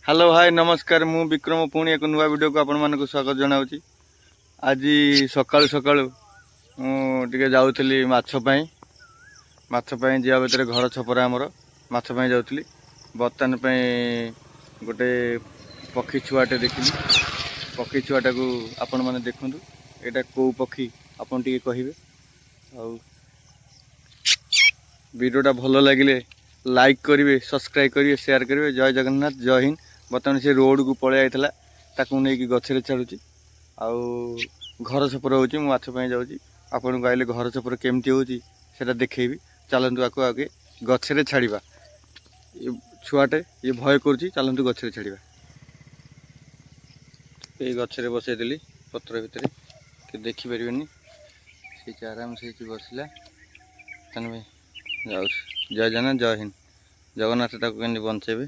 Hello hi नमस्कार मु विक्रम पुणी एक नुआ वीडियो को आपण मानक स्वागत जनाऊँगी। आज सकाळु सकाळु मुझे जाऊली माछ जा भर घर छपरा आमर माछ जाऊली। बर्तमान गोटे पक्षी छुआटे देखिली। पक्षी छुआटा को आपण मैंने देखु यहाँ कौ पक्षी आपन टे कहे। वीडियोटा भल लगे लाइक करेंगे, सब्सक्राइब करेंगे, शेयर करेंगे। जय जगन्नाथ, जय हिंद। बर्तमान से रोड को पलि आईला नहीं गचरे छाड़ुची घर छपर हो माछ जाऊँगी। आपन को आइले घर छपर केमती होता देखेबी। चलतु आपको आगे गचरे छाड़ा। ये छुआटे ये भय करुच्ची, चलतु गचरे छाड़ा। ये गचरे बसईदेली पत्र भितर कि देखिपारे से आराम से बसला। जाऊँ जय जगन्नाथ, जय हिंद। जगन्नाथ ताको बंचेबे।